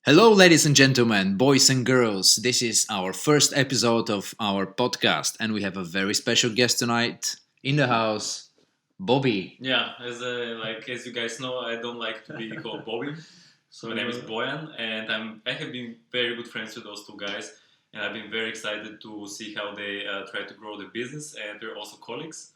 Hello, ladies and gentlemen, boys and girls. This is our first episode of our podcast, and we have a very special guest tonight in the house, Bobby. Yeah, as you guys know, I don't like to be called Bobby. So my name is Boyan, and I have been very good friends with those two guys, and I've been very excited to see how they try to grow the business, and we're also colleagues.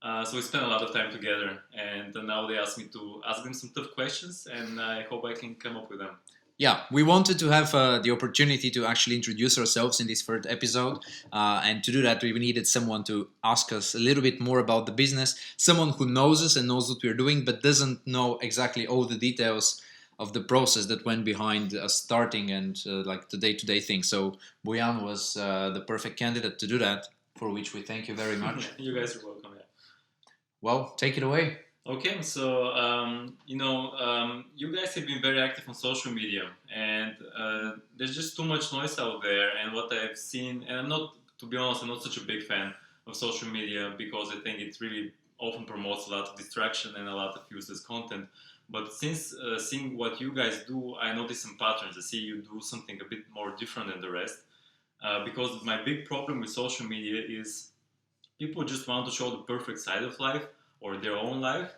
So we spend a lot of time together, and now they asked me to ask them some tough questions, and I hope I can come up with them. Yeah, we wanted to have the opportunity to actually introduce ourselves in this first episode. And to do that, we needed someone to ask us a little bit more about the business, someone who knows us and knows what we're doing, but doesn't know exactly all the details of the process that went behind us starting and like the day-to-day thing. So Boyan was the perfect candidate to do that, for which we thank you very much. You guys are welcome. Yeah. Well, take it away. Okay, so you guys have been very active on social media, and there's just too much noise out there. And what I've seen, and I'm not, to be honest, I'm not such a big fan of social media because I think it really often promotes a lot of distraction and a lot of useless content. But since seeing what you guys do, I notice some patterns. I see you do something a bit more different than the rest. Because my big problem with social media is people just want to show the perfect side of life or their own life,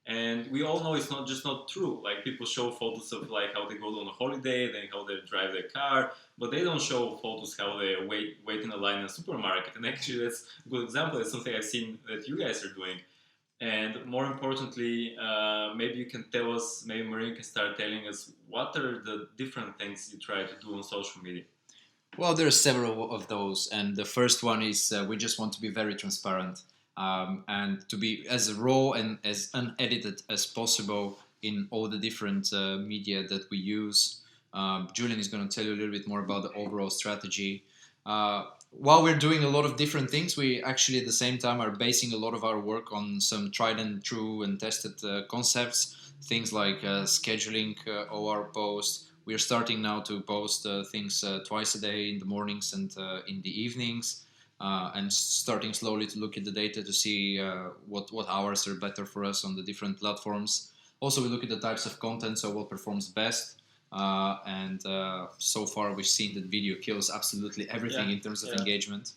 and we all know it's not true. Like, people show photos of like how they go on a holiday, then how they drive their car, but they don't show photos how they wait in a line in a supermarket. And actually, that's a good example. It's something I've seen that you guys are doing. And more importantly, maybe you can tell us, maybe Maureen can start telling us, what are the different things you try to do on social media? Well, there are several of those, and the first one is we just want to be very transparent and to be as raw and as unedited as possible in all the different media that we use. Julian is going to tell you a little bit more about the overall strategy. While we're doing a lot of different things, we actually at the same time are basing a lot of our work on some tried and true and tested concepts, things like scheduling OR posts. We are starting now to post things twice a day in the mornings and in the evenings, and starting slowly to look at the data to see what hours are better for us on the different platforms. Also, we look at the types of content, so what performs best. And so far, we've seen that video kills absolutely everything in terms of engagement.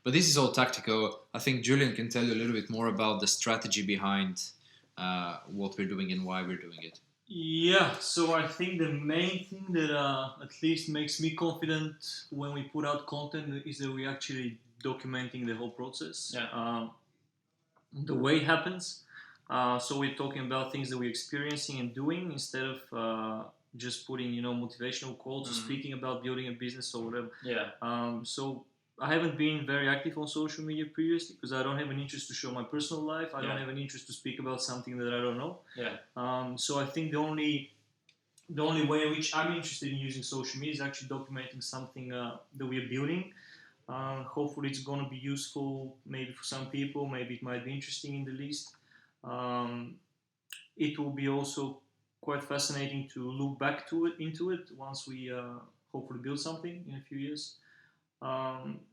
But this is all tactical. I think Julian can tell you a little bit more about the strategy behind what we're doing and why we're doing it. Yeah, so I think the main thing that at least makes me confident when we put out content is that we're actually documenting the whole process. The way it happens. So we're talking about things that we're experiencing and doing instead of just putting, motivational quotes or speaking about building a business or whatever. So I haven't been very active on social media previously because I don't have an interest to show my personal life. I don't have an interest to speak about something that I don't know. So I think the only way in which I'm interested in using social media is actually documenting something that we are building. Hopefully it's going to be useful maybe for some people. Maybe it might be interesting in the least. It will be also quite fascinating to look back into it once we hopefully build something in a few years.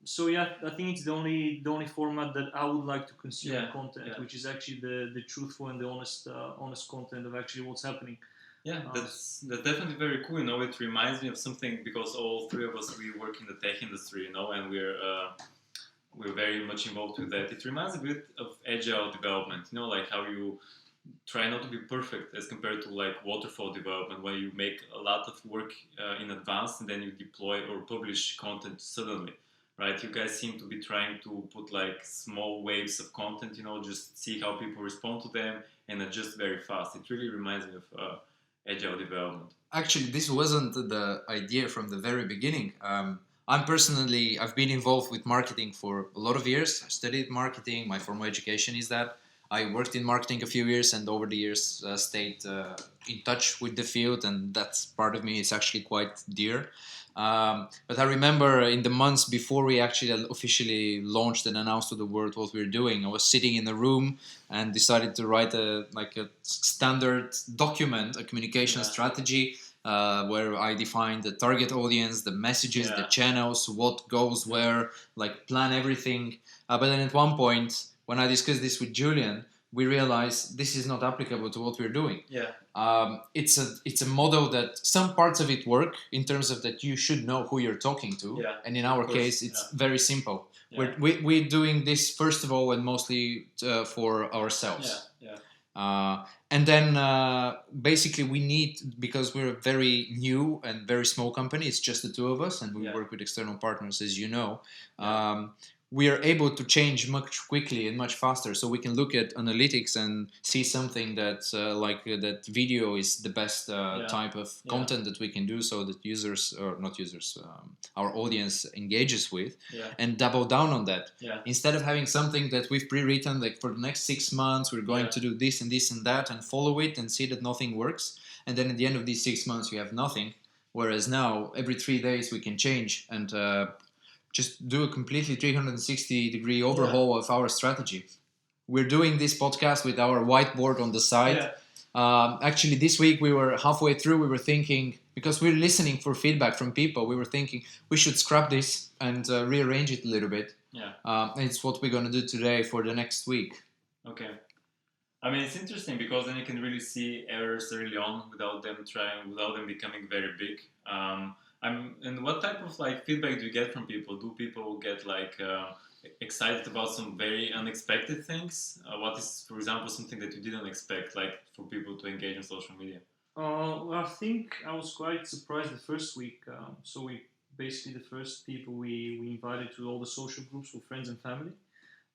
So yeah, I think it's the only format that I would like to consume content, which is actually the truthful and the honest content of actually what's happening. Yeah, that's definitely very cool. It reminds me of something because all three of us, we work in the tech industry, and we're very much involved with that. It reminds me a bit of agile development, like how you try not to be perfect as compared to like waterfall development, where you make a lot of work in advance and then you deploy or publish content suddenly, right? You guys seem to be trying to put like small waves of content, just see how people respond to them and adjust very fast. It really reminds me of agile development. Actually, this wasn't the idea from the very beginning. I've been involved with marketing for a lot of years. I studied marketing. My formal education is that. I worked in marketing a few years, and over the years stayed in touch with the field, and that's part of me. It's actually quite dear. But I remember in the months before we actually officially launched and announced to the world what we were doing, I was sitting in a room and decided to write a standard document, a communication strategy, where I defined the target audience, the messages, the channels, what goes where, like plan everything. But then at one point, when I discussed this with Julian, we realize this is not applicable to what we're doing. Yeah. It's a model that some parts of it work in terms of that you should know who you're talking to. Yeah, and in our of course, case, it's very simple. Yeah. We're doing this first of all and mostly for ourselves. And then basically we need, because we're a very new and very small company, it's just the two of us, and we work with external partners, as you know. We are able to change much quickly and much faster, so we can look at analytics and see something that that video is the best type of content that we can do, so that users, or not users, our audience engages with, and double down on that. Instead of having something that we've pre-written, like for the next 6 months we're going to do this and this and that, and follow it and see that nothing works, and then at the end of these 6 months you have nothing. Whereas now every 3 days we can change and just do a completely 360-degree overhaul of our strategy. We're doing this podcast with our whiteboard on the side. Actually, this week we were halfway through. We were thinking, because we're listening for feedback from people, we were thinking we should scrap this and rearrange it a little bit. And it's what we're going to do today for the next week. Okay. I mean, it's interesting because then you can really see errors early on without them becoming very big. And what type of feedback do you get from people? Do people get excited about some very unexpected things? What is, for example, something that you didn't expect, for people to engage in social media? Well, I think I was quite surprised the first week. So we basically, the first people we invited to all the social groups were friends and family.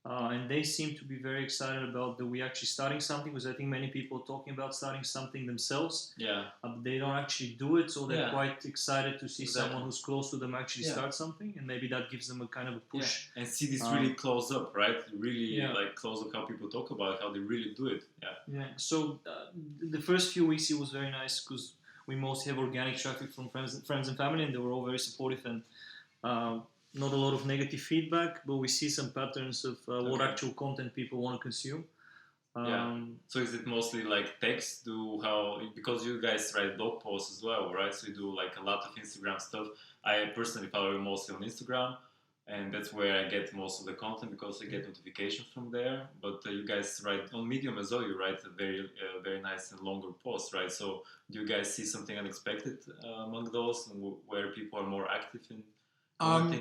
And they seem to be very excited about that we actually starting something, because I think many people are talking about starting something themselves. But they don't actually do it, so they're quite excited to see someone who's close to them actually start something, and maybe that gives them a kind of a push. And see this really close up, right? Really close up how people talk about it, how they really do it. So the first few weeks it was very nice, because we mostly have organic traffic from friends and family, and they were all very supportive, and not a lot of negative feedback, but we see some patterns of what actual content people want to consume. So is it mostly text? Because you guys write blog posts as well, right? So you do a lot of Instagram stuff. I personally follow you mostly on Instagram, and that's where I get most of the content, because I get notifications from there. But you guys write on Medium as well. You write a very nice and longer post, right? So do you guys see something unexpected among those, where people are more active in?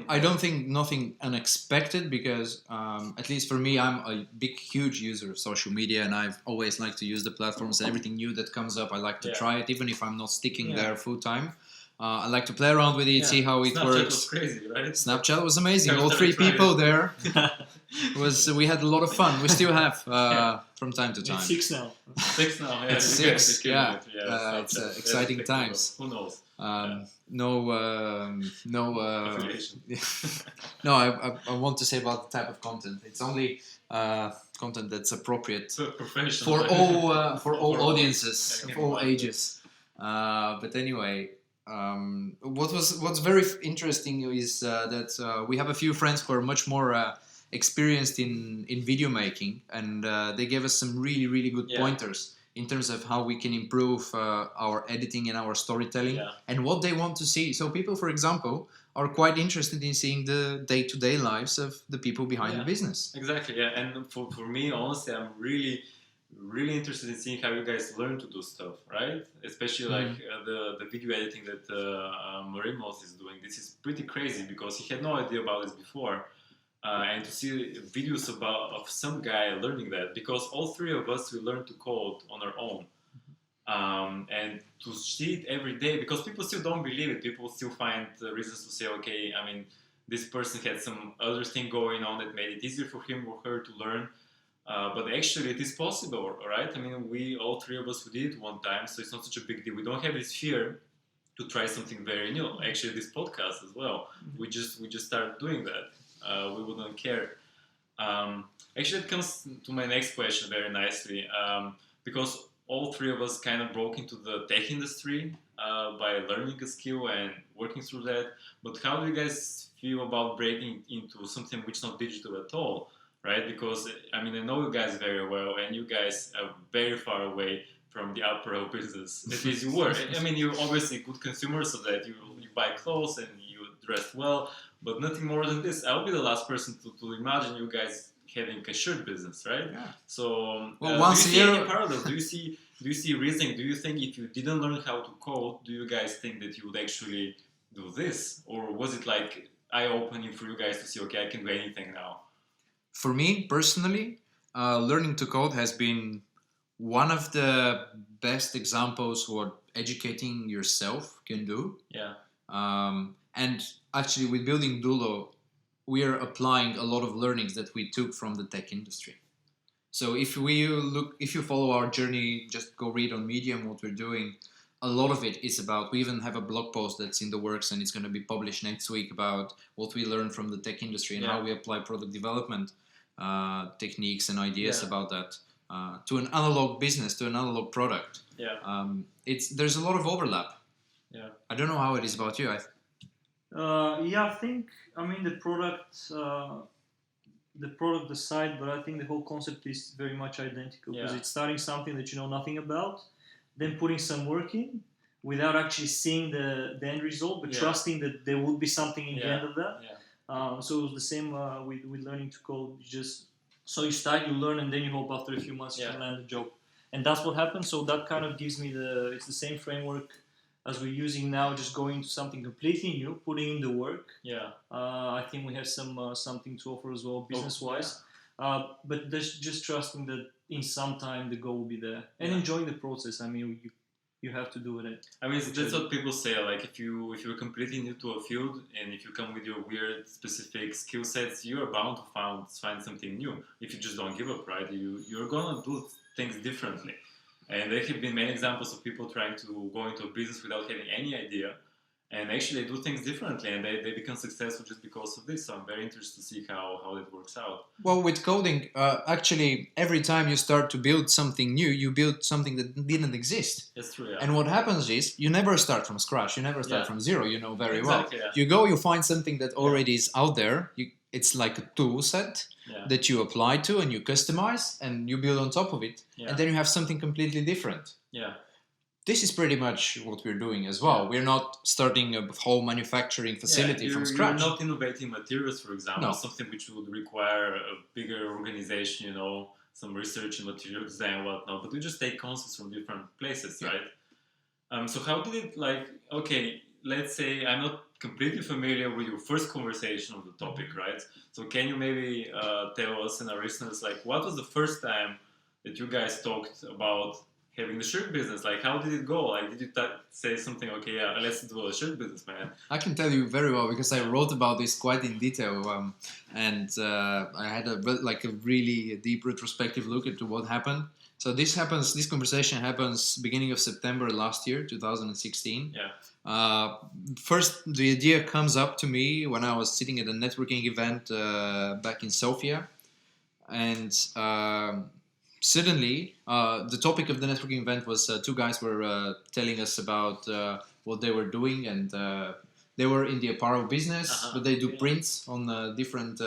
I don't think nothing unexpected, because at least for me, I'm a huge user of social media, and I've always liked to use the platforms. Everything new that comes up, I like to try it, even if I'm not sticking there full time. I like to play around with it, see how it Snapchat works. Was crazy, right? Snapchat was amazing. All 3 people there. We had a lot of fun. We still have from time to time. It's 6 now. 6 now. It's 6. It's exciting times. Who knows? No, I want to say about the type of content. It's only content that's appropriate for all audiences, of all ages. But anyway, what's very interesting is that we have a few friends who are much more experienced in video making, and they gave us some really good pointers in terms of how we can improve our editing and our storytelling, and what they want to see. So people, for example, are quite interested in seeing the day-to-day lives of the people behind the business. Exactly, and for me, honestly, I'm really interested in seeing how you guys learn to do stuff, right? Especially the video editing that Marimos is doing. This is pretty crazy, because he had no idea about this before. And to see videos of some guy learning that, because all 3 of us, we learn to code on our own, and to see it every day, because people still don't believe it. People still find reasons to say, okay, I mean, this person had some other thing going on that made it easier for him or her to learn, but actually it is possible, right? I mean, we all 3 of us, we did it one time, so it's not such a big deal. We don't have this fear to try something very new. Actually, this podcast as well, we just started doing that. We wouldn't care. Actually, it comes to my next question very nicely, because all 3 of us kind of broke into the tech industry by learning a skill and working through that. But how do you guys feel about breaking into something which is not digital at all, right? Because, I mean, I know you guys very well, and you guys are very far away from the apparel business. At least you were. I mean, you're obviously good consumers of that. You buy clothes and you dress well, but nothing more than this. I'll be the last person to imagine you guys having a shirt business, right? Yeah. So Well, do once you a see year. any parallels? Do you see reasoning? Do you think if you didn't learn how to code, do you guys think that you would actually do this, or was it like eye-opening for you guys to see, okay, I can do anything now? For me personally, learning to code has been one of the best examples what educating yourself can do. Yeah. And actually, with building Dulo, we are applying a lot of learnings that we took from the tech industry. So if you follow our journey, just go read on Medium what we're doing. A lot of it is about, we even have a blog post that's in the works and it's going to be published next week about what we learned from the tech industry and how we apply product development techniques and ideas about that to an analog business, to an analog product. Yeah. There's a lot of overlap. Yeah. I don't know how it is about you. I think, I mean, the product aside, but I think the whole concept is very much identical because it's starting something that you know nothing about, then putting some work in without actually seeing the end result, but trusting that there will be something in the end of that. So it was the same with learning to code. So you start, you learn, and then you hope after a few months you can land a job. And that's what happened. So that kind of gives me it's the same framework as we're using now, just going to something completely new, putting in the work. I think we have something to offer as well, business-wise. But just trusting that in some time the goal will be there, and enjoying the process. I mean, you have to do it. I mean, that's what people say. Like, if you're completely new to a field, and if you come with your weird specific skill sets, you are bound to find something new. If you just don't give up, right? You're gonna do things differently. And there have been many examples of people trying to go into a business without having any idea, and actually they do things differently, and they become successful just because of this. So I'm very interested to see how that works out. Well, with coding, actually, every time you start to build something new, you build something that didn't exist. That's true, yeah. And what happens is, you never start from scratch. You never start from zero. You know very well. Yeah. You go, you find something that already is out there. It's like a tool set that you apply to and you customize and you build on top of it. And then you have something completely different. Yeah. This is pretty much what we're doing as well. We're not starting a whole manufacturing facility from scratch. You're not innovating materials, for example, something which would require a bigger organization, some research in material design and whatnot, but we just take concepts from different places, right? So how did it, okay, let's say I'm not completely familiar with your first conversation on the topic, right? So can you maybe tell us and our listeners, what was the first time that you guys talked about having the shirt business? How did it go? Did you say something, okay, let's do a shirt business, man? I can tell you very well because I wrote about this quite in detail, and I had a really deep retrospective look into what happened. So this conversation happens beginning of September last year, 2016. First, the idea comes up to me when I was sitting at a networking event back in Sofia, and suddenly the topic of the networking event was two guys were telling us about what they were doing, and they were in the apparel business, but they do prints on different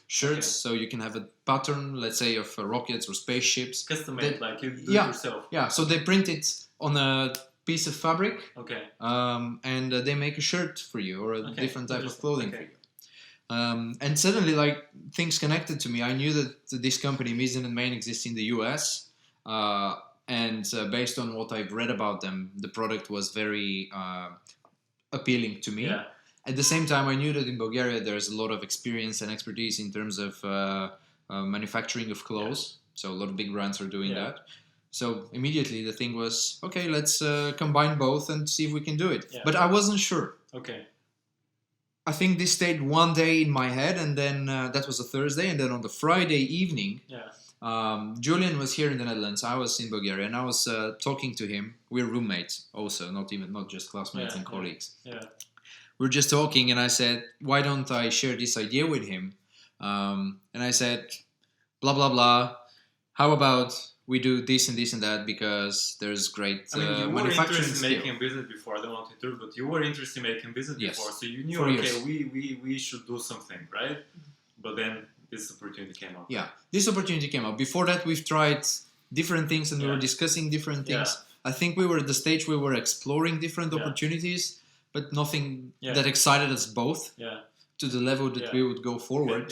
shirts, so you can have a pattern, let's say, of rockets or spaceships. Custom made, you do it yourself. Yeah, so they print it on a piece of fabric, and they make a shirt for you or a different type of clothing for you. And suddenly, things connected to me. I knew that this company, Mizzen and Main, exists in the US, and based on what I've read about them, the product was very appealing to me. At the same time, I knew that in Bulgaria there's a lot of experience and expertise in terms of manufacturing of clothes. So a lot of big brands are doing that. So immediately the thing was, okay, let's combine both and see if we can do it. But I wasn't sure. I think this stayed one day in my head, and then that was a Thursday, and then on the Friday evening, Julian was here in the Netherlands. I was in Bulgaria, and I was talking to him. We're roommates, also, not just classmates and colleagues. We're just talking, and I said, "Why don't I share this idea with him?" And I said, "Blah blah blah. How about we do this and this and that because there's great you were manufacturing interested in skill." making business before. I don't want to interrupt, but you were interested in making business before, so you knew, we should do something, right? But then this opportunity came up. Yeah, this opportunity came up. Before that, we've tried different things, and we were discussing different things. I think we were at the stage we were exploring different opportunities, but nothing that excited us both to the level that we would go forward.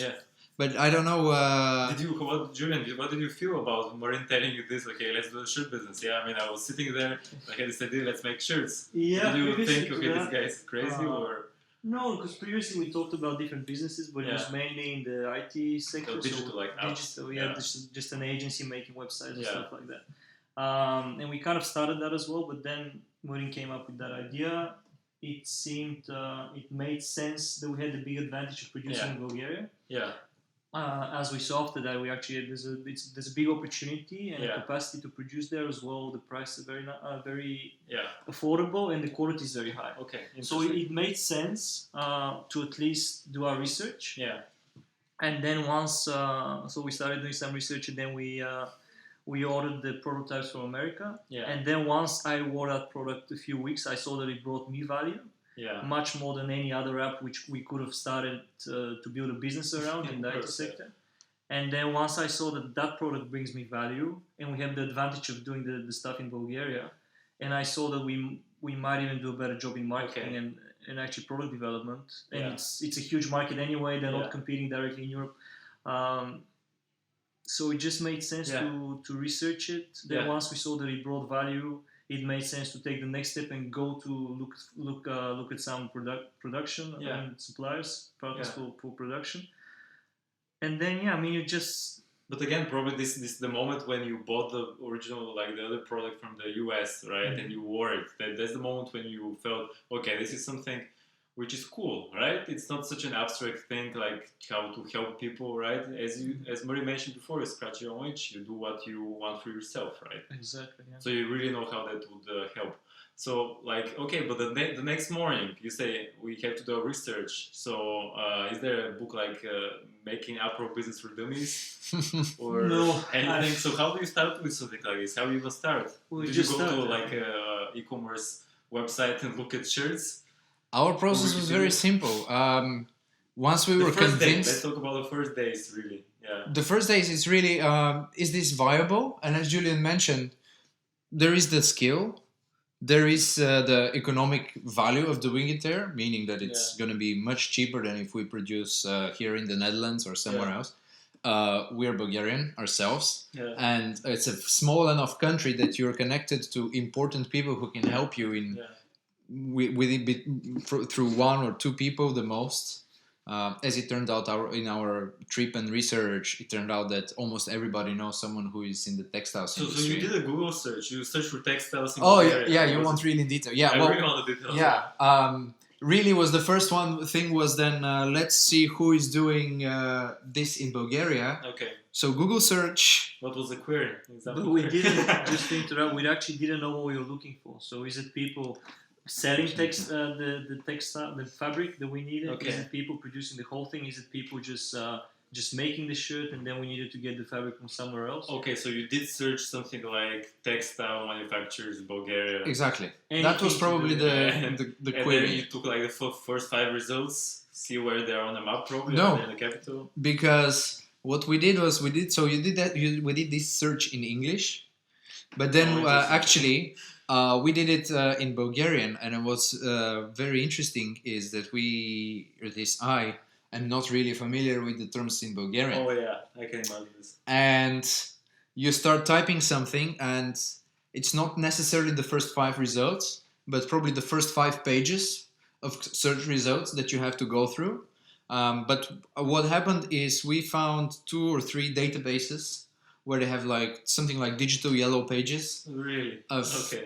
But I don't know. Julian, what did you feel about Maureen telling you this? Okay, let's do a shirt business. Yeah, I mean, I was sitting there, I had this idea, let's make shirts. Yeah. Did you think, okay, this guy is crazy or? No, because previously we talked about different businesses, but it was mainly in the IT sector. So digital, like apps. Digital, yeah. Just an agency making websites and stuff like that. And we kind of started that as well, but then Maureen came up with that idea. It seemed, it made sense that we had the big advantage of producing in Bulgaria. Yeah. As we saw after that, we actually there's a big opportunity and capacity to produce there as well. The price is very affordable and the quality is very high. Okay, so it made sense to at least do our research. Yeah. And then once, so we started doing some research, and then we ordered the prototypes from America. Yeah. And then once I wore that product a few weeks, I saw that it brought me value. Yeah. Much more than any other app which we could have started to build a business around in the IT sector. And then once I saw that that product brings me value, and we have the advantage of doing the stuff in Bulgaria, and I saw that we might even do a better job in marketing and actually product development. And it's a huge market anyway. They're not competing directly in Europe. So it just made sense to research it. Then once we saw that it brought value, it made sense to take the next step and go to look at some production and suppliers, partners for production. And then I mean you just. But again, probably this is the moment when you bought the original, like the other product from the US, right? Mm-hmm. And you wore it. That's the moment when you felt, okay, this is something which is cool, right? It's not such an abstract thing like how to help people, right? As Marie mentioned before, you scratch your own itch, you do what you want for yourself, right? Exactly. Yeah. So you really know how that would help. So like, okay, but the next morning you say we have to do a research. So is there a book like Making Apro Business for Dummies or no, anything? So how do you start with something like this? How do you even start? Did you go to like a e-commerce website and look at shirts? Our process was very simple. Once we were convinced... Let's talk about the first days, really. Yeah. The first days is really, is this viable? And as Julian mentioned, there is the skill, there is the economic value of doing it there, meaning that it's going to be much cheaper than if we produce here in the Netherlands or somewhere else. We're Bulgarian ourselves, and it's a small enough country that you're connected to important people who can help you in... through one or two people the most. As it turned out, in our trip and research, it turned out that almost everybody knows someone who is in the textiles industry. So you did a Google search. You searched for textiles in Bulgaria. Yeah, you want really in detail. Yeah, I really want the details. Yeah, really was the first thing was then let's see who is doing this in Bulgaria. Okay. So Google search. What was the query? But we didn't just to interrupt. We actually didn't know what we were looking for. So is it people selling the textile, the fabric that we needed? Okay. Is it people producing the whole thing? Is it people just making the shirt and then we needed to get the fabric from somewhere else? Okay, so you did search something like textile manufacturers Bulgaria. Exactly. That was probably the query. And then you took like the first 5 results, see where they are on the map probably, in the capital. Because what we did was we did this search in English, but then actually we did it in Bulgarian, and it was very interesting is that I am not really familiar with the terms in Bulgarian. Oh yeah, I can imagine this. And you start typing something, and it's not necessarily the first 5 results, but probably the first 5 pages of search results that you have to go through. But what happened is we found 2 or 3 databases where they have like something like digital yellow pages. Really? Okay.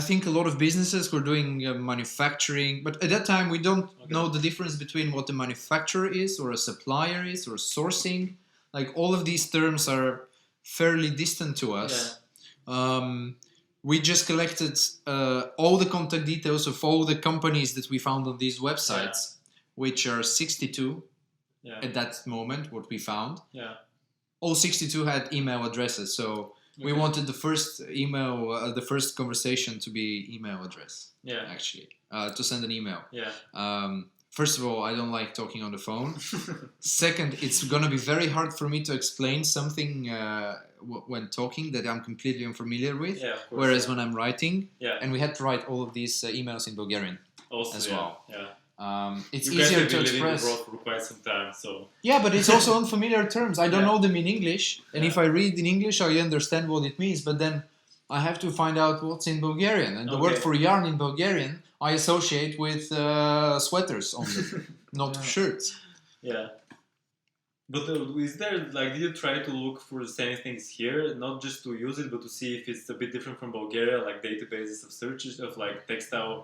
I think a lot of businesses were doing manufacturing, but at that time we don't know the difference between what a manufacturer is, or a supplier is, or sourcing. Like all of these terms are fairly distant to us. Yeah. We just collected all the contact details of all the companies that we found on these websites, which are 62 at that moment, what we found. Yeah. All 62 had email addresses, so we wanted the first email, the first conversation to be email address. Yeah. Actually, to send an email. Yeah. First of all, I don't like talking on the phone. Second, it's gonna be very hard for me to explain something when talking that I'm completely unfamiliar with. Yeah, of course, whereas when I'm writing, and we had to write all of these emails in Bulgarian also, as well. Yeah. It's You guys easier have to been living express. abroad for quite some time, so Yeah, but it's also unfamiliar terms. I don't Yeah. know them in English, and if I read in English, I understand what it means. But then I have to find out what's in Bulgarian, and the word Okay. for yarn in Bulgarian I associate with sweaters only, not Yeah. shirts. yeah. But is there like, did you try to look for the same things here, not just to use it, but to see if it's a bit different from Bulgaria, like databases of searches of like textile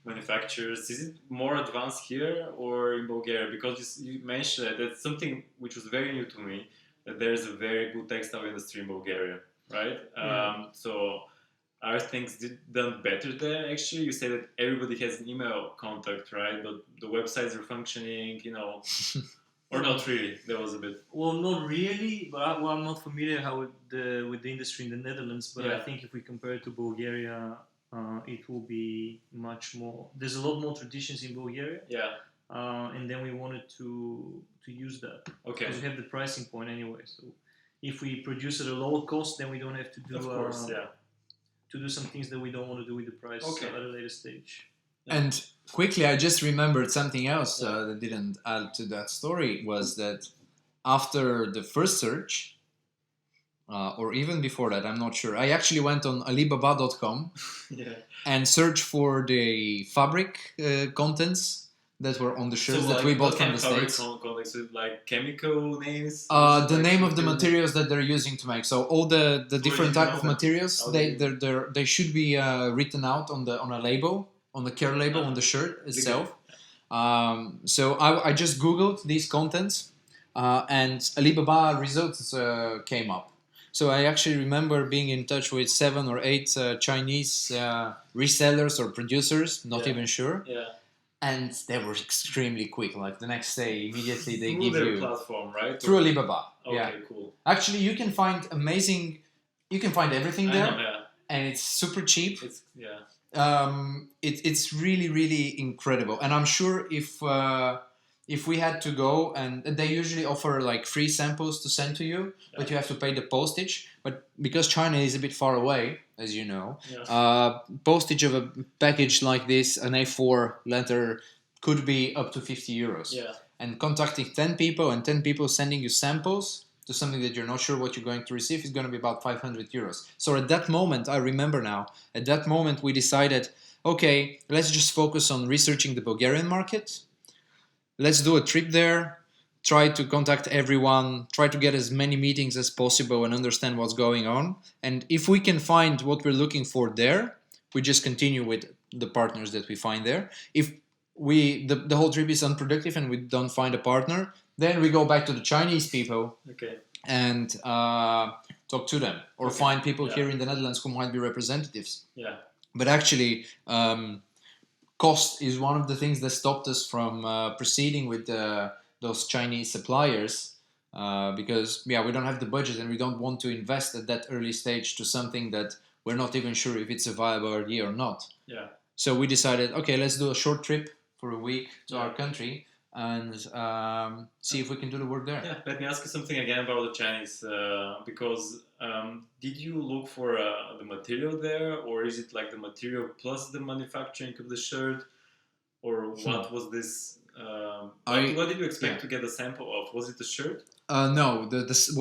manufacturers? Is it more advanced here or in Bulgaria? Because you mentioned that that's something which was very new to me, that there's a very good textile industry in Bulgaria, right? So are things done better there? Actually, you say that everybody has an email contact, right? But the websites are functioning, or not really. That was a bit. Well, not really, but I'm not familiar how with the industry in the Netherlands. But I Yeah. think if we compare it to Bulgaria, it will be much more. There's a lot more traditions in Bulgaria, Yeah. and then we wanted to use that Okay. because we have the pricing point anyway. So if we produce at a lower cost, then we don't have to do Of course. Yeah. to do some things that we don't want to do with the price Okay. at a later stage. And quickly, I just remembered something else that didn't add to that story was that after the first search, or even before that, I'm not sure. I actually went on Alibaba.com Yeah. and searched for the fabric contents that were on the shirts that we bought from the States. Context with like chemical names. The name of the materials that they're using to make. So all the different you type know of that? materials, How they do they should be written out on a label, on the care label on the shirt itself. So I just googled these contents, and Alibaba results came up. So I actually remember being in touch with 7 or 8 Chinese resellers or producers, not Yeah. even sure. Yeah. And they were extremely quick. Like the next day, immediately they Through give their you platform, right? through Alibaba. Okay. Yeah, Cool. actually, you can find amazing. You can find everything there, I know, yeah. and it's super cheap. It's yeah. It's really really incredible, and I'm sure if we had to go, and they usually offer like free samples to send to you, but you have to pay the postage. But because China is a bit far away, as you know, Yeah. postage of a package like this, an A4 letter, could be up to 50 euros. Yeah. And contacting 10 people and 10 people sending you samples to something that you're not sure what you're going to receive is going to be about 500 euros. So at that moment, I remember now, at that moment we decided, okay, let's just focus on researching the Bulgarian market. Let's do a trip there, try to contact everyone, try to get as many meetings as possible and understand what's going on. And if we can find what we're looking for there, we just continue with the partners that we find there. If the whole trip is unproductive and we don't find a partner, then we go back to the Chinese people Okay. and talk to them, or Okay. find people Yeah. here in the Netherlands who might be representatives. Yeah. But actually, cost is one of the things that stopped us from proceeding with those Chinese suppliers, because we don't have the budget and we don't want to invest at that early stage to something that we're not even sure if it's a viable idea or not. Yeah. So we decided, okay, let's do a short trip for a week to Yeah. our country and see if we can do the work there. Yeah, let me ask you something again about the Chinese, because did you look for the material there, or is it like the material plus the manufacturing of the shirt, or what was this? What did you expect to get a sample of? Was it the shirt? No,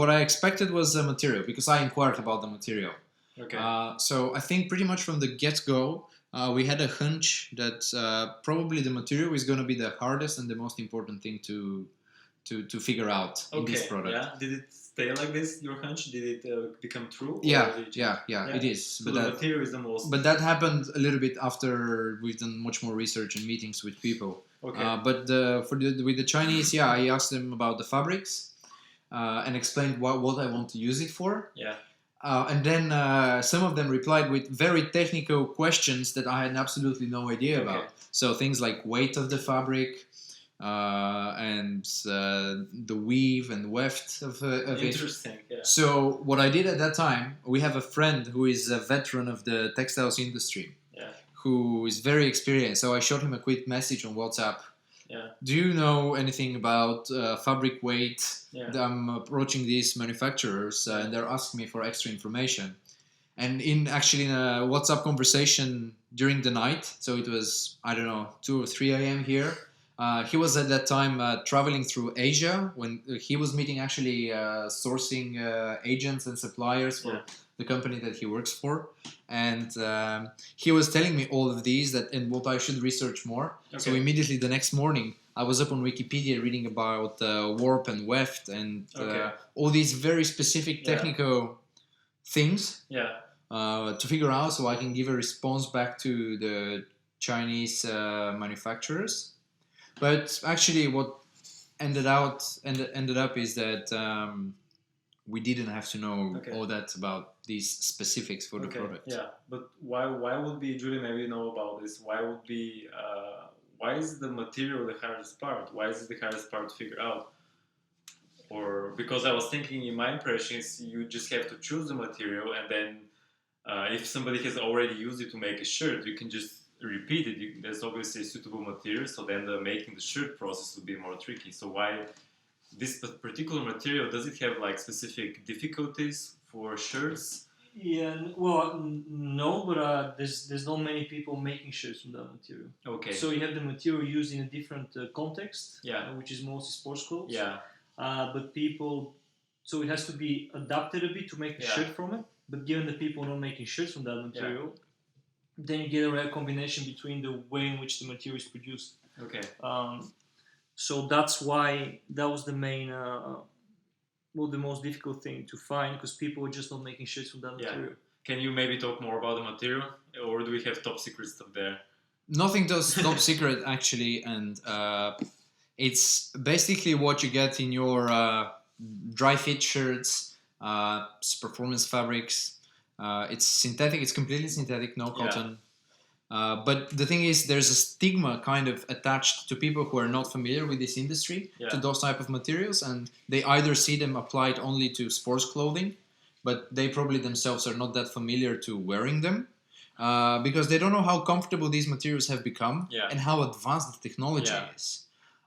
what I expected was the material, because I inquired about the material. Okay. So I think pretty much from the get-go, we had a hunch that probably the material is going to be the hardest and the most important thing to figure out in this product. Yeah. Did it stay like this? Your hunch? Did it become true? Yeah, or did it yeah, it is. So But the that, material is the most. but that happened a little bit after we've done much more research and meetings with people. Okay. But with the Chinese, I asked them about the fabrics and explained what I want to use it for. Yeah. And then some of them replied with very technical questions that I had absolutely no idea about. So things like weight of the fabric and the weave and weft of it. Interesting. Yeah. So what I did at that time, we have a friend who is a veteran of the textiles industry, who is very experienced. So I shot him a quick message on WhatsApp. Yeah. Do you know anything about fabric weight? Yeah. I'm approaching these manufacturers and they're asking me for extra information. And in a WhatsApp conversation during the night, so it was, I don't know, 2 or 3 a.m. here, He was at that time traveling through Asia when he was meeting actually sourcing agents and suppliers for the company that he works for, and he was telling me all of these that and what I should research more. So immediately the next morning I was up on Wikipedia reading about warp and weft and all these very specific technical things to figure out, so I can give a response back to the Chinese manufacturers. But actually, what ended up is that we didn't have to know all that about these specifics for the product. Yeah, but why would be, Julie? Maybe you know about this. Why is the material the hardest part? Why is it the hardest part to figure out? Or because I was thinking, in my impression, is you just have to choose the material, and then if somebody has already used it to make a shirt, you can just repeat it. There's obviously a suitable material, so then making the shirt process would be more tricky. So why this particular material, does it have like specific difficulties for shirts? Yeah, well, no, but there's not many people making shirts from that material. Okay. So you have the material used in a different context, yeah, which is mostly sports clothes. Yeah. But people, so it has to be adapted a bit to make a shirt from it. But given that people are not making shirts from that material, then you get a rare combination between the way in which the material is produced. Okay. So that's why that was the main, the most difficult thing to find, because people are just not making shirts from that material. Can you maybe talk more about the material, or do we have top secret stuff there? Nothing does top secret actually, and it's basically what you get in your dry fit shirts, performance fabrics. It's synthetic. It's completely synthetic, no cotton. But the thing is, there's a stigma kind of attached to people who are not familiar with this industry to those type of materials, and they either see them applied only to sports clothing, but they probably themselves are not that familiar to wearing them, because they don't know how comfortable these materials have become and how advanced the technology is.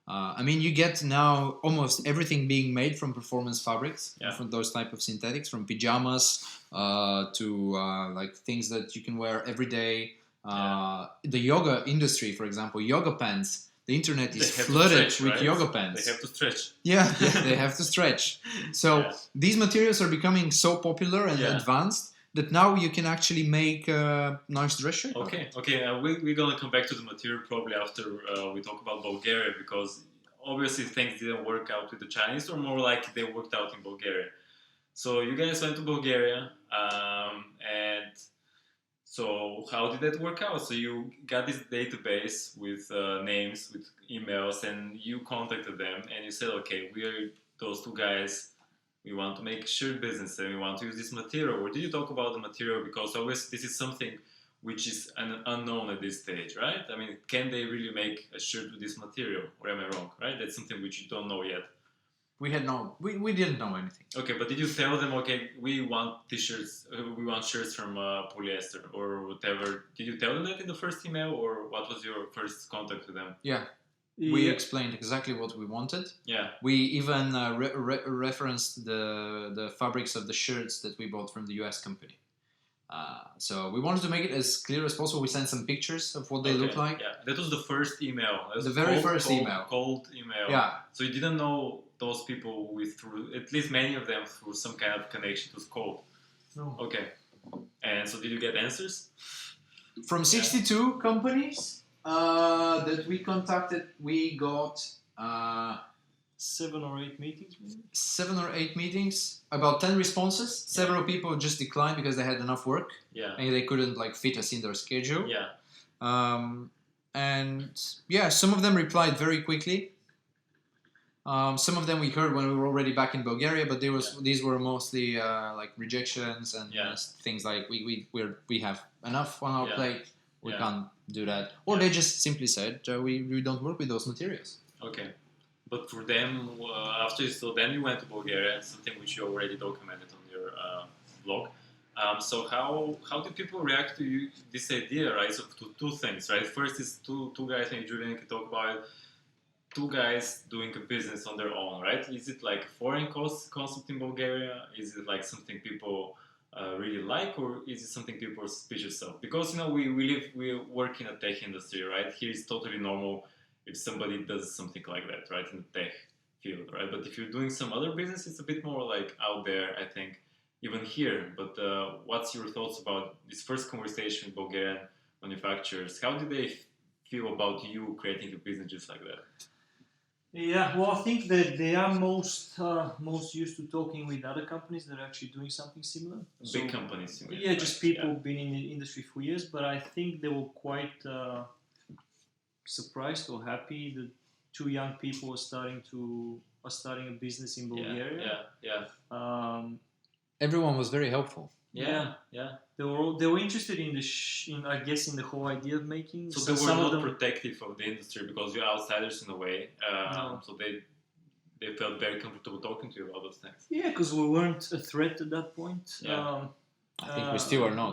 I mean, you get now almost everything being made from performance fabrics, from those type of synthetics, from pajamas to like things that you can wear every day. The yoga industry, for example, yoga pants. The internet is flooded with yoga pants. They have to stretch. Yeah, they have to stretch. So these materials are becoming so popular and advanced that now you can actually make a nice dress shirt. Okay. We're gonna come back to the material probably after we talk about Bulgaria, because obviously things didn't work out with the Chinese, or more like they worked out in Bulgaria. So you guys went to Bulgaria, and so how did that work out? So you got this database with names, with emails, and you contacted them, and you said, okay, we are those two guys. We want to make a shirt business, and we want to use this material. Or did you talk about the material? Because obviously this is something which is unknown at this stage, right? I mean, can they really make a shirt with this material? Or am I wrong, right? That's something which you don't know yet. We didn't know anything. Okay, but did you tell them, okay, we want t-shirts, we want shirts from polyester or whatever? Did you tell them that in the first email, or what was your first contact with them? Yeah. We explained exactly what we wanted. Yeah. We even referenced the fabrics of the shirts that we bought from the US company. So we wanted to make it as clear as possible. We sent some pictures of what they look like. Yeah, that was the first email. That was the very first email. Cold email. Yeah. So you didn't know those people through, at least many of them, through some kind of connection to Cold. No. Okay. And so did you get answers? From 62 companies that we contacted, we got 7 or 8 meetings, maybe? 7 or 8 meetings, about 10 responses. Several people just declined because they had enough work. Yeah. And they couldn't fit us in their schedule. Yeah. And some of them replied very quickly. Some of them we heard when we were already back in Bulgaria, but these were mostly rejections and things like we have enough on our plate. We can't do that. Or they just simply said we don't work with those materials. Okay. But for them, so then you went to Bulgaria, something which you already documented on your blog. So how did people react to this idea, right? So to two things, right? First is two guys, maybe Julian can talk about it, two guys doing a business on their own, right? Is it like a foreign concept in Bulgaria? Is it like something people really like, or is it something people are suspicious of? Because we work in a tech industry, right? Here it's totally normal. if somebody does something like that, right, in the tech field, right? But if you're doing some other business, it's a bit more like out there, I think, even here. But what's your thoughts about this first conversation with Bulgarian manufacturers? How do they feel about you creating a business just like that? Yeah, well, I think that they are most used to talking with other companies that are actually doing something similar. Big companies, you mean, yeah, right? just people been in the industry for years. But I think they were quite surprised or happy that two young people are starting a business in Bulgaria. Yeah. Everyone was very helpful. Yeah. They were interested in I guess in the whole idea of making. So they were not protective of the industry because you're outsiders in a way. No. So they felt very comfortable talking to you about those things. Yeah, because we weren't a threat at that point. Yeah. I think we still are not.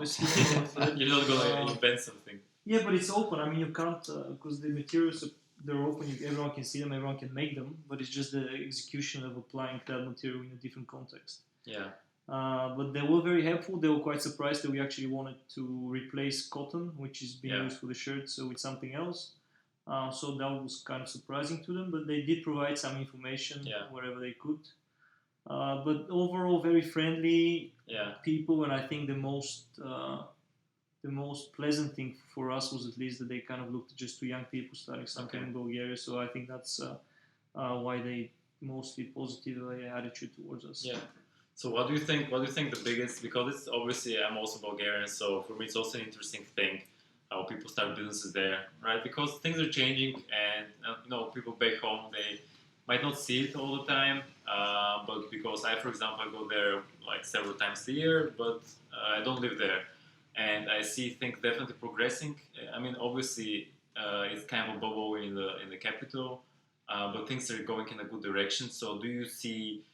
You're not gonna invent something. Yeah, but it's open. I mean, you can't because the materials they're open. Everyone can see them. Everyone can make them. But it's just the execution of applying that material in a different context. Yeah. But they were very helpful. They were quite surprised that we actually wanted to replace cotton, which is being used for the shirts, with something else. So that was kind of surprising to them. But they did provide some information wherever they could. But overall, very friendly people, and I think the most pleasant thing for us was at least that they kind of looked at just two young people starting something in Bulgaria. So I think that's why they mostly positive attitude towards us. Yeah. So what do you think? What do you think the biggest? Because it's obviously I'm also Bulgarian, so for me it's also an interesting thing how people start businesses there, right? Because things are changing, and people back home they might not see it all the time, but because I, for example, I go there like several times a year, but I don't live there, and I see things definitely progressing. I mean, obviously it's kind of a bubble in the capital, but things are going in a good direction. So do you see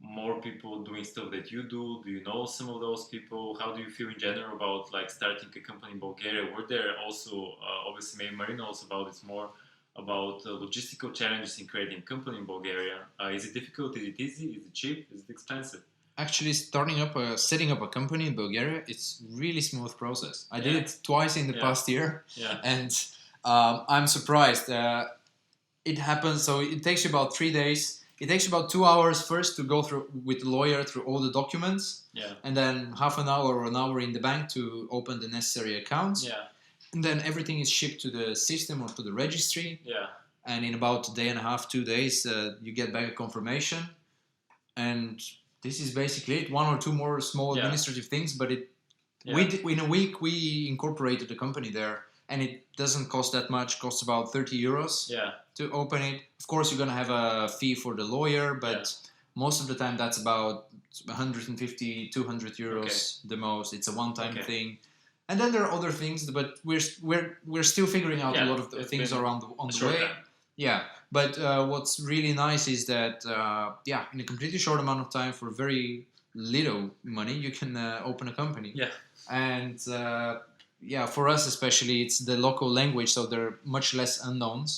more people doing stuff that you do? Do you know some of those people? How do you feel in general about like starting a company in Bulgaria? Were there also obviously maybe Marina knows about it more about logistical challenges in creating a company in Bulgaria? Is it difficult? Is it easy? Is it cheap? Is it expensive? Actually, setting up a company in Bulgaria, it's really smooth process. I did it twice in the past year, and I'm surprised. It happens. So it takes you about 3 days. It takes you about 2 hours first to go through with the lawyer through all the documents, and then half an hour or an hour in the bank to open the necessary accounts. And then everything is shipped to the system or to the registry. And in about a day and a half, 2 days, you get back a confirmation. And this is basically it. 1 or 2 more small administrative things, but in a week we incorporated the company there. And it doesn't cost that much. It costs about 30 euros to open it. Of course, you're going to have a fee for the lawyer, but most of the time that's about 150, 200 euros the most. It's a one-time thing. And then there are other things, but we're still figuring out a lot of the things on the way. Yeah, but what's really nice is that, in a completely short amount of time for very little money, you can open a company. And... for us especially, it's the local language, so there are much less unknowns.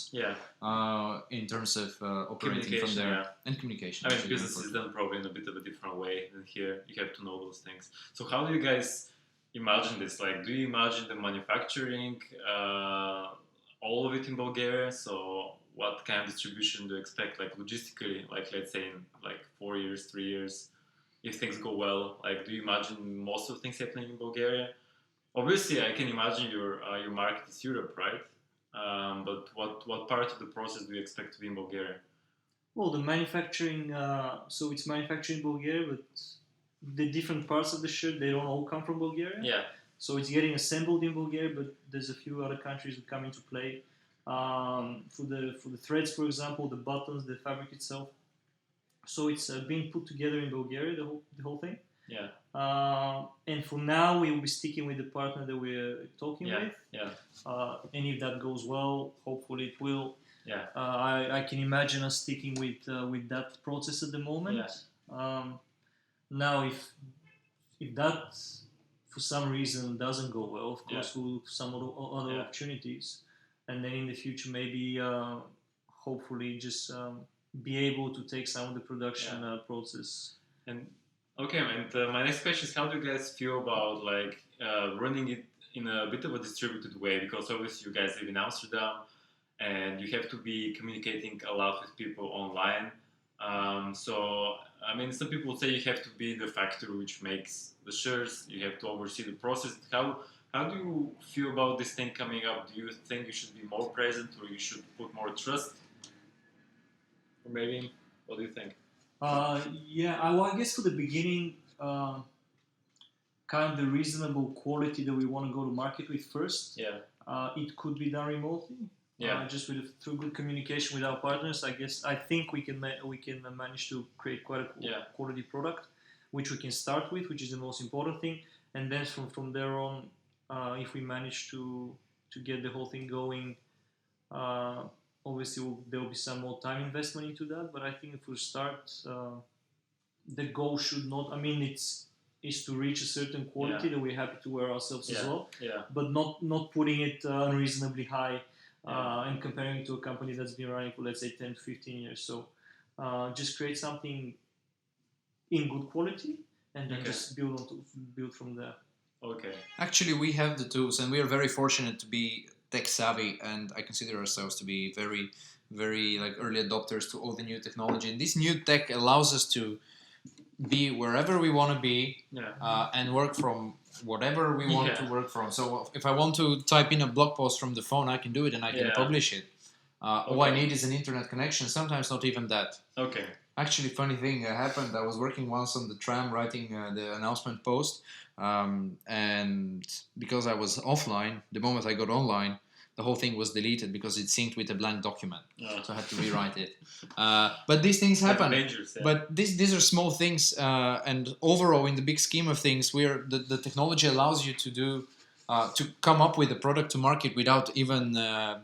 In terms of operating from there and communication. I mean, business is done probably in a bit of a different way than here. You have to know those things. So how do you guys imagine this? Like, do you imagine the manufacturing all of it in Bulgaria? So what kind of distribution do you expect, like logistically, like let's say in like 4 years, 3 years, if things go well? Like, do you imagine most of the things happening in Bulgaria? Obviously, I can imagine your market is Europe, right? But what part of the process do you expect to be in Bulgaria? Well, the manufacturing, so it's manufactured in Bulgaria, but the different parts of the shirt, they don't all come from Bulgaria. So it's getting assembled in Bulgaria, but there's a few other countries that come into play. For the threads, for example, the buttons, the fabric itself. So it's being put together in Bulgaria, the whole thing. And for now, we will be sticking with the partner that we're talking with. And if that goes well, hopefully it will. I can imagine us sticking with that process at the moment. Now, if that for some reason doesn't go well, of course we'll look for some other opportunities, and then in the future maybe hopefully just be able to take some of the production process. And okay, and my next question is, how do you guys feel about running it in a bit of a distributed way? Because obviously you guys live in Amsterdam, and you have to be communicating a lot with people online. So, I mean, some people say you have to be the factory which makes the shirts. You have to oversee the process. How do you feel about this thing coming up? Do you think you should be more present, or you should put more trust? Or maybe, what do you think? Yeah, I guess for the beginning, kind of the reasonable quality that we want to go to market with first. Yeah. It could be done remotely. Yeah. Just through good communication with our partners, I think we can manage to create quite a quality product, which we can start with, which is the most important thing, and then from there on, if we manage to get the whole thing going, obviously there will be some more time investment into that. But I think if we start, the goal should not. I mean, is to reach a certain quality that we're happy to wear ourselves as well, but not putting it unreasonably high. And comparing it to a company that's been running for, let's say, 10 to 15 years. So just create something in good quality and then just build from there. Okay. Actually, we have the tools, and we are very fortunate to be tech savvy, and I consider ourselves to be very, very like early adopters to all the new technology. And this new tech allows us to be wherever we want to be and work from whatever we want to work from. So if I want to type in a blog post from the phone, I can do it and I can publish it. All I need is an internet connection, sometimes not even that. Okay. Actually, funny thing happened. I was working once on the tram writing the announcement post, and because I was offline, the moment I got online, the whole thing was deleted because it synced with a blank document. So I had to rewrite it. But these things happen. But these are small things, and overall, in the big scheme of things, the technology allows you to do to come up with a product to market without even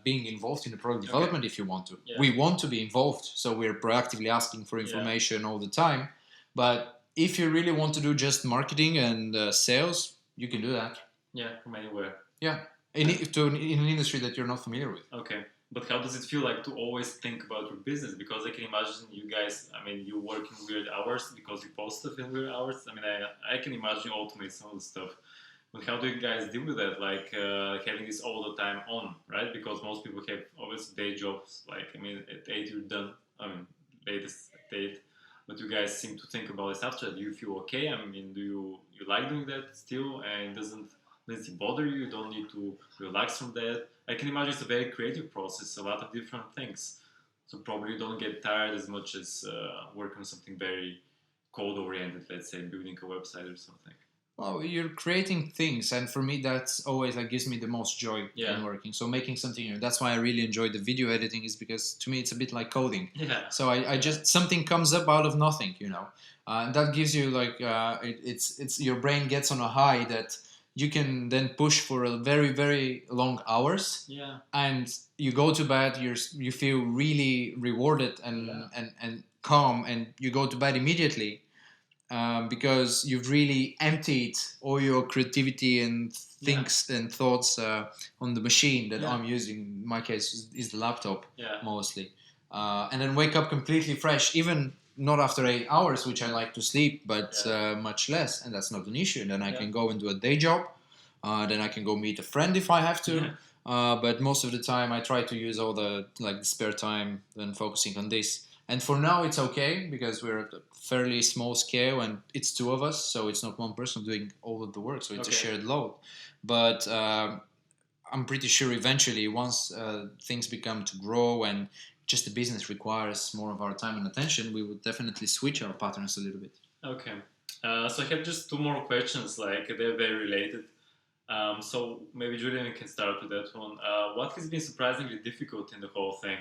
being involved in the product development if you want to. We want to be involved, so we're proactively asking for information all the time. But if you really want to do just marketing and sales, you can do that. Yeah, from anywhere. Yeah. In an industry that you're not familiar with. Okay. But how does it feel like to always think about your business? Because I can imagine you guys, I mean, you work in weird hours because you post stuff in weird hours. I mean, I can imagine you automate some of the stuff. But how do you guys deal with that? Like having this all the time on, right? Because most people have obviously day jobs. Like, I mean, at 8 you're done. I mean, latest at 8. But you guys seem to think about this after that. Do you feel okay? I mean, do you like doing that still? And does it bother you? You don't need to relax from that. I can imagine it's a very creative process, a lot of different things. So probably you don't get tired as much as working on something very code-oriented, let's say, building a website or something. Well, you're creating things, and for me, that's always gives me the most joy in working. So making something new. That's why I really enjoy the video editing, is because to me it's a bit like coding. Yeah. So I just something comes up out of nothing, and that gives you it's your brain gets on a high that you can then push for a very, very long hours. Yeah. And you go to bed, you feel really rewarded and calm, and you go to bed immediately. Because you've really emptied all your creativity and things and thoughts on the machine that I'm using. In my case, is the laptop mostly, and then wake up completely fresh. Even not after 8 hours, which I like to sleep, but much less, and that's not an issue. And then I can go and do a day job. Then I can go meet a friend if I have to. But most of the time, I try to use all the spare time then focusing on this. And for now, it's okay because we're at a fairly small scale and it's 2 of us, so it's not one person doing all of the work, so it's a shared load. But I'm pretty sure eventually, once things become to grow and just the business requires more of our time and attention, we would definitely switch our patterns a little bit. Okay. So I have just 2 more questions, they're very related. So maybe Julian, you can start with that one. What has been surprisingly difficult in the whole thing?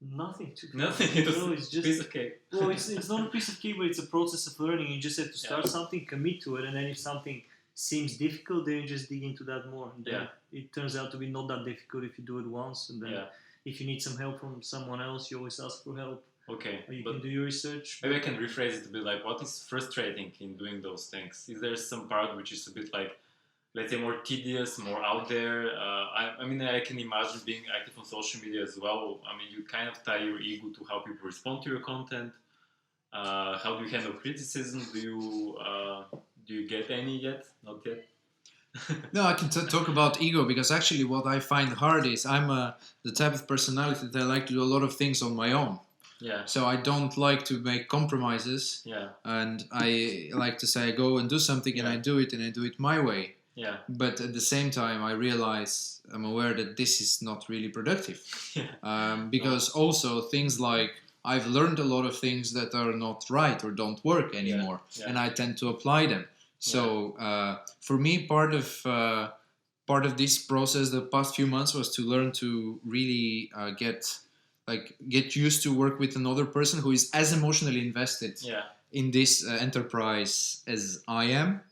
Nothing. It's just piece of cake. Well, it's not a piece of cake, but it's a process of learning. You just have to start something, commit to it, and then if something seems difficult, then you just dig into that more. And then it turns out to be not that difficult if you do it once. And then if you need some help from someone else, you always ask for help. Okay. Or you can do your research. Maybe I can rephrase it a bit like, what is frustrating in doing those things? Is there some part which is a bit like, let's say, more tedious, more out there? I mean, I can imagine being active on social media as well. I mean, you kind of tie your ego to how people respond to your content. How do you handle criticism? Do you get any yet? Not yet? No, I can talk about ego because actually what I find hard is I'm the type of personality that I like to do a lot of things on my own. Yeah. So I don't like to make compromises. Yeah. And I like to say I go and do something and I do it my way. Yeah. But at the same time, I'm aware that this is not really productive. Because also things like I've learned a lot of things that are not right or don't work anymore, and I tend to apply them. So for me, part of this process the past few months was to learn to really get used to work with another person who is as emotionally invested in this enterprise as I am,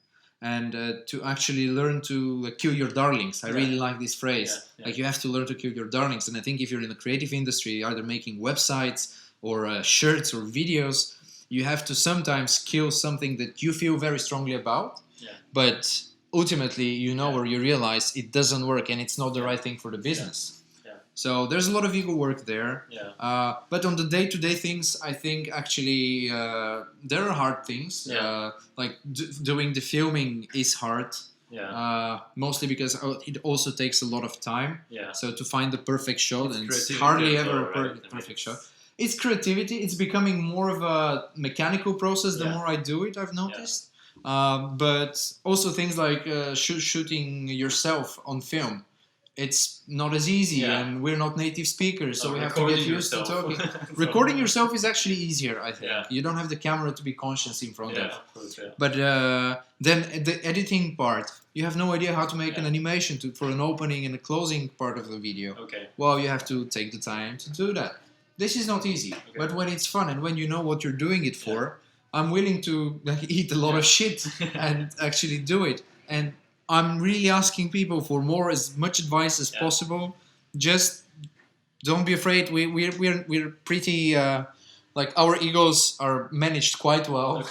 and to actually learn to kill your darlings. I really like this phrase. Like you have to learn to kill your darlings, and I think if you're in the creative industry, either making websites or shirts or videos, you have to sometimes kill something that you feel very strongly about, but ultimately or you realize it doesn't work and it's not the right thing for the business. So there's a lot of ego work there. But on the day-to-day things, I think actually there are hard things. Like doing the filming is hard. Mostly because it also takes a lot of time. So to find the perfect shot, and it's hardly ever a perfect shot. It's creativity. It's becoming more of a mechanical process the more I do it, I've noticed. But also things like shooting yourself on film. It's not as easy, and we're not native speakers, so we have to get used to talking. Recording yourself is actually easier, I think. You don't have the camera to be conscious in front of. But then the editing part, you have no idea how to make an animation for an opening and a closing part of the video. Well, you have to take the time to do that. This is not easy, but when it's fun and when you know what you're doing it for, I'm willing to eat a lot of shit and actually do it. And I'm really asking people for as much advice as possible. Just don't be afraid. We're pretty our egos are managed quite well.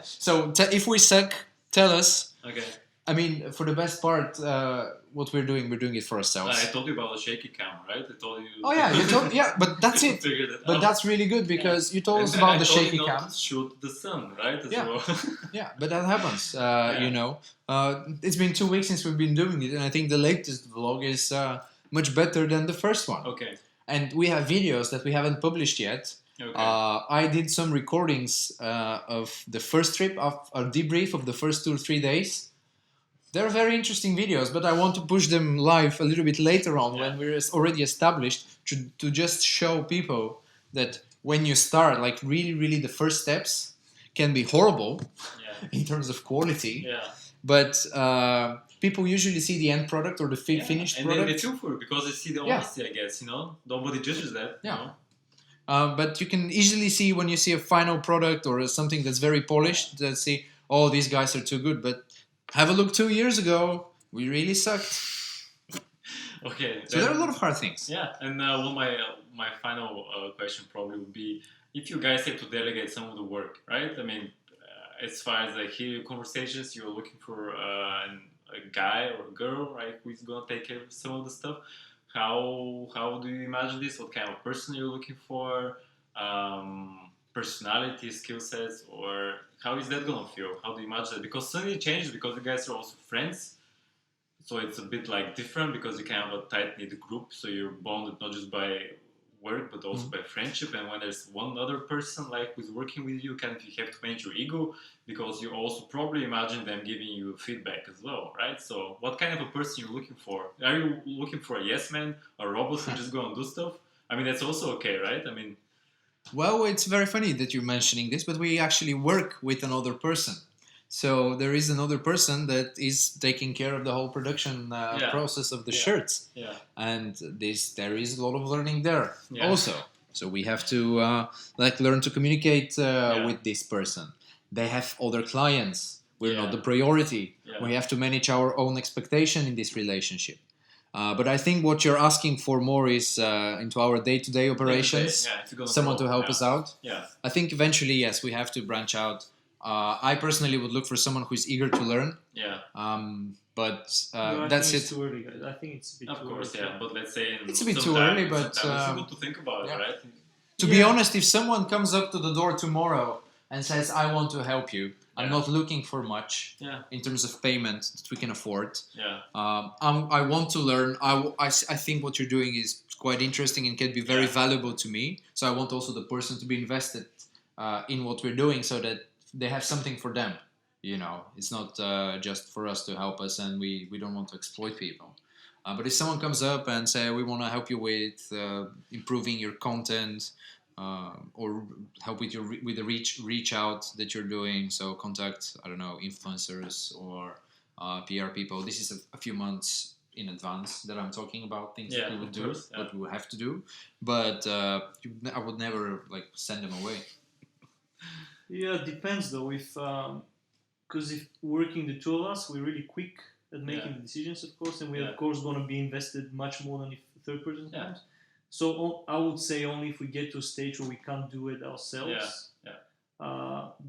So if we suck, tell us. I mean, for the best part, what we're doing it for ourselves. I told you about the shaky camera, right? I told you. Oh yeah, but that's it. But that's really good because you told us about the shaky cam. Shoot the sun, right? Yeah, but that happens. It's been 2 weeks since we've been doing it, and I think the latest vlog is much better than the first one. And we have videos that we haven't published yet. I did some recordings of the first trip, of a debrief of the first 2 or 3 days. They're very interesting videos, but I want to push them live a little bit later on when we're already established to just show people that when you start, like really the first steps can be horrible in terms of quality. But people usually see the end product or the finished product. And they feel for it because they see the honesty, I guess, Nobody judges that, But you can easily see when you see a final product or something that's very polished, that see, oh, these guys are too good. But have a look 2 years ago, we really sucked. So there are a lot of hard things. And my final question probably would be, if you guys have to delegate some of the work, right? I mean, as far as I hear your conversations, you're looking for a guy or a girl, right, who is going to take care of some of the stuff. How do you imagine this? What kind of person you're looking for? Personality, skill sets, or how is that gonna feel? How do you imagine that? Because suddenly it changes because you guys are also friends, so it's a bit different because you kind of a tight-knit group, so you're bonded not just by work but also by friendship. And when there's one other person who's working with you, kind of you have to manage your ego because you also probably imagine them giving you feedback as well, right? So what kind of a person you're looking for? Are you looking for a yes man, a robot who just go and do stuff? I mean, that's also okay, right? I mean. Well, it's very funny that you're mentioning this, but we actually work with another person. So there is another person that is taking care of the whole production process of the shirts. And there is a lot of learning there also. So we have to learn to communicate with this person. They have other clients. We're not the priority. We have to manage our own expectation in this relationship. But I think what you're asking for more is into our day-to-day operations, someone to help us out. I think eventually, yes, we have to branch out. I personally would look for someone who is eager to learn. But that's it. It's too early, guys. I think it's a bit too early. Of course, But let's say it's a bit too early, but it's good to think about it, right? To be honest, if someone comes up to the door tomorrow and says, I want to help you. I'm not looking for much in terms of payment that we can afford. I want to learn. I think what you're doing is quite interesting and can be very valuable to me. So I want also the person to be invested in what we're doing so that they have something for them. You know, it's not just for us to help us, and we don't want to exploit people. But if someone comes up and say, we want to help you with improving your content, or help with the reach out that you're doing, so contact, I don't know, influencers or PR people. This is a few months in advance that I'm talking about things that we would do, what we would have to do. But I would never like send them away. Yeah, it depends though. Because if working the two of us, we're really quick at making the decisions, of course, and we're of course going to be invested much more than if the third person comes. So I would say only if we get to a stage where we can't do it ourselves,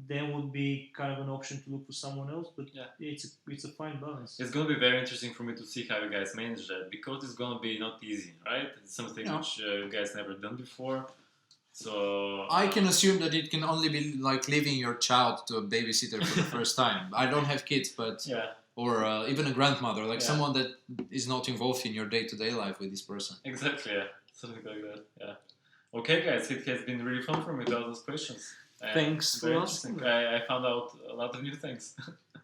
then would be kind of an option to look for someone else. But it's a fine balance. It's going to be very interesting for me to see how you guys manage that, because it's going to be not easy, right? It's something which you guys never done before. So I can assume that it can only be like leaving your child to a babysitter for the first time. I don't have kids, but or even a grandmother, like someone that is not involved in your day-to-day life with this person. Exactly, something like that. Yeah. Okay, guys, it has been really fun for me with all those questions. Thanks for asking. I found out a lot of new things.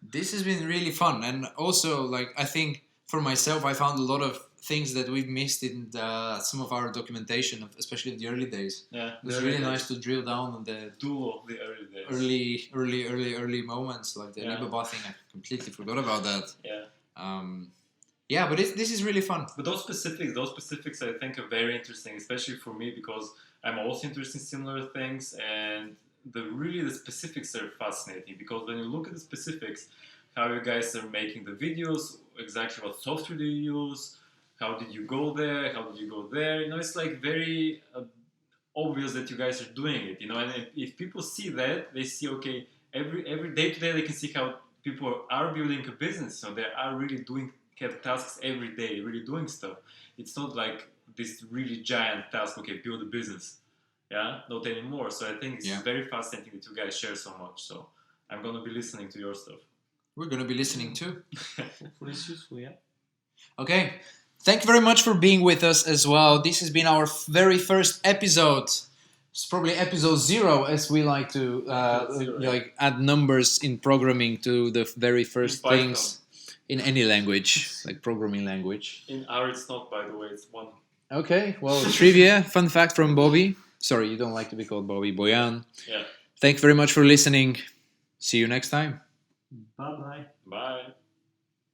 This has been really fun, and also like I think for myself, I found a lot of things that we've missed in some of our documentation, especially in the early days. Yeah, it was really nice to drill down on the early moments, like the Alibaba thing. I completely forgot about that. But this is really fun. But those specifics I think are very interesting, especially for me, because I'm also interested in similar things, and the specifics are fascinating, because when you look at the specifics, how you guys are making the videos, exactly what software do you use, how did you go there, how did you go there, you know, it's like very obvious that you guys are doing it, you know, and if people see that, they see, okay, every day to day they can see how people are building a business, so they are really doing tasks every day, really doing stuff. It's not like this really giant task, okay, build a business, not anymore. So I think it's very fascinating that you guys share so much, so I'm going to be listening to your stuff. We're going to be listening too. Hopefully it's useful, Okay. Thank you very much for being with us as well. This has been our very first episode. It's probably episode 0, as we like to add numbers in programming to the very first things in any language, like programming language. In R it's not, by the way, it's 1. Okay, well, trivia, fun fact from Bobby. Sorry, you don't like to be called Bobby, Boyan. Yeah. Thank you very much for listening. See you next time. Bye-bye.